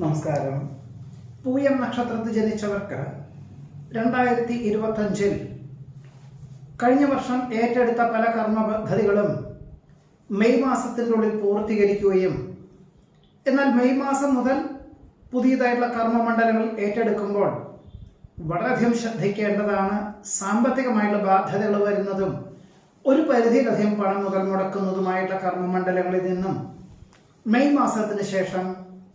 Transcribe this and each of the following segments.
നമസ്കാരം. പൂയം നക്ഷത്രത്തിൽ ജനിച്ചവർക്ക് 2025 കഴിഞ്ഞ വർഷം ഏറ്റെടുത്ത പല കർമ്മ പദ്ധതികളും മെയ് മാസത്തിനുള്ളിൽ പൂർത്തീകരിക്കുകയും എന്നാൽ മെയ് മാസം മുതൽ പുതിയതായിട്ടുള്ള കർമ്മമണ്ഡലങ്ങൾ ഏറ്റെടുക്കുമ്പോൾ വളരെയധികം ശ്രദ്ധിക്കേണ്ടതാണ്. സാമ്പത്തികമായിട്ടുള്ള ബാധ്യതകൾ വരുന്നതും ഒരു പരിധിയിലധികം പണം മുതൽ മുടക്കുന്നതുമായിട്ടുള്ള കർമ്മമണ്ഡലങ്ങളിൽ നിന്നും മെയ് മാസത്തിന് ശേഷം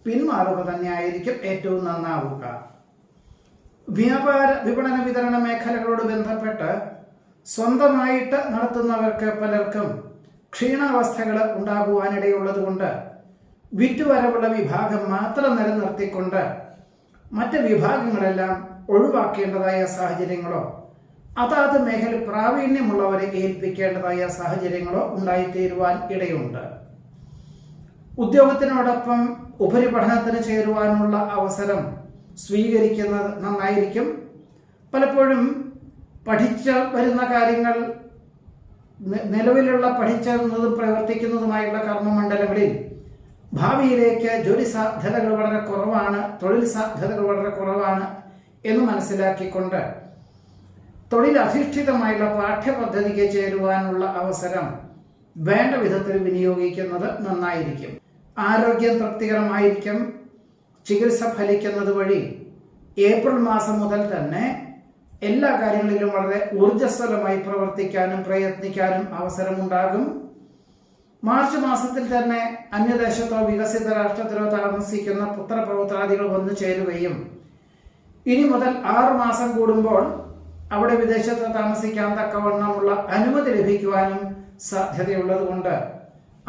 പിന്മാറുക തന്നെയായിരിക്കും ഏറ്റവും നന്നാവുക. വ്യാപാര വിപണന വിതരണ മേഖലകളോട് ബന്ധപ്പെട്ട് സ്വന്തമായിട്ട് നടത്തുന്നവർക്ക് പലർക്കും ക്ഷീണാവസ്ഥകൾ ഉണ്ടാകുവാനിടയുള്ളതുകൊണ്ട് വിറ്റുവരവുള്ള വിഭാഗം മാത്രം നിലനിർത്തിക്കൊണ്ട് മറ്റ് വിഭാഗങ്ങളെല്ലാം ഒഴിവാക്കേണ്ടതായ സാഹചര്യങ്ങളോ അതാത് മേഖല പ്രാവീണ്യമുള്ളവരെ ഏൽപ്പിക്കേണ്ടതായ സാഹചര്യങ്ങളോ ഉണ്ടായിത്തീരുവാൻ ഇടയുണ്ട്. ഉദ്യോഗത്തിനോടൊപ്പം ഉപരിപഠനത്തിന് ചേരുവാനുള്ള അവസരം സ്വീകരിക്കുന്നത് നന്നായിരിക്കും. പലപ്പോഴും പഠിച്ച വരുന്ന കാര്യങ്ങൾ നിലവിലുള്ള പഠിച്ചതും പ്രവർത്തിക്കുന്നതുമായുള്ള കർമ്മമണ്ഡലങ്ങളിൽ ഭാവിയിലേക്ക് ജോലി സാധ്യതകൾ വളരെ കുറവാണ്, തൊഴിൽ സാധ്യതകൾ വളരെ കുറവാണ് എന്ന് മനസ്സിലാക്കിക്കൊണ്ട് തൊഴിലധിഷ്ഠിതമായുള്ള പാഠ്യപദ്ധതിക്ക് ചേരുവാനുള്ള അവസരം വേണ്ട വിധത്തിൽ വിനിയോഗിക്കുന്നത് നന്നായിരിക്കും. ആരോഗ്യം തൃപ്തികരമായിരിക്കും. ചികിത്സ ഫലിക്കുന്നത് വഴി ഏപ്രിൽ മാസം മുതൽ തന്നെ എല്ലാ കാര്യങ്ങളിലും വളരെ ഊർജ്ജസ്വലമായി പ്രവർത്തിക്കാനും പ്രയത്നിക്കാനും അവസരമുണ്ടാകും. മാർച്ച് മാസത്തിൽ തന്നെ അന്യദേശത്തോ വികസിത രാഷ്ട്രത്തിലോ താമസിക്കുന്ന പുത്രപൗത്രാദികൾ വന്നു ചേരുകയും ഇനി മുതൽ 6 മാസം കൂടുമ്പോൾ അവിടെ വിദേശത്ത് താമസിക്കാൻ തക്കവണ്ണമുള്ള അനുമതി ലഭിക്കുവാനും സാധ്യതയുള്ളതുകൊണ്ട്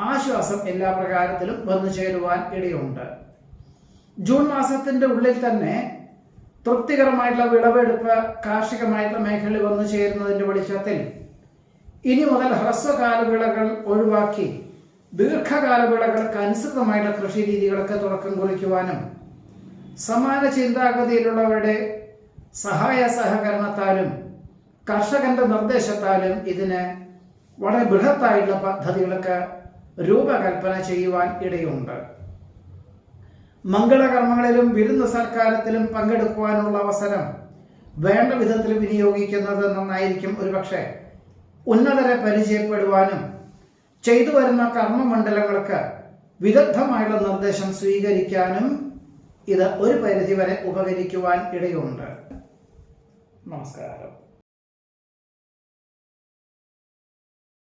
ആശ്വാസം എല്ലാ പ്രകാരത്തിലും വന്നു ചേരുവാൻ ഇടയുണ്ട്. ജൂൺ മാസത്തിന്റെ ഉള്ളിൽ തന്നെ തൃപ്തികരമായിട്ടുള്ള വിളവെടുപ്പ് കാർഷികമായിട്ടുള്ള മേഖലയിൽ വന്നു ചേരുന്നതിന്റെ വെളിച്ചത്തിൽ ഇനി മുതൽ ഹ്രസ്വകാല വിളകൾ ഒഴിവാക്കി ദീർഘകാല വിളകൾക്ക് അനുസൃതമായിട്ടുള്ള കൃഷി രീതികൾക്ക് തുടക്കം കുറിക്കുവാനും സമാന ചിന്താഗതിയിലുള്ളവരുടെ സഹായ സഹകരണത്താലും കർഷകന്റെ നിർദ്ദേശത്താലും ഇതിന് വളരെ ബൃഹത്തായിട്ടുള്ള പദ്ധതികൾക്ക് രൂപകൽപ്പന ചെയ്യുവാൻ ഇടയുണ്ട്. മംഗളകർമ്മങ്ങളിലും വിരുന്ന് സൽക്കാരത്തിലും പങ്കെടുക്കുവാനുള്ള അവസരം വേണ്ട വിധത്തിൽ വിനിയോഗിക്കുന്നത് നന്നായിരിക്കും. ഒരുപക്ഷെ ഉന്നതരെ പരിചയപ്പെടുവാനും ചെയ്തു വരുന്ന കർമ്മമണ്ഡലങ്ങൾക്ക് വിദഗ്ധമായുള്ള നിർദ്ദേശം സ്വീകരിക്കാനും ഇത് ഒരു പരിധിവരെ ഉപകരിക്കുവാൻ ഇടയുണ്ട്. നമസ്കാരം.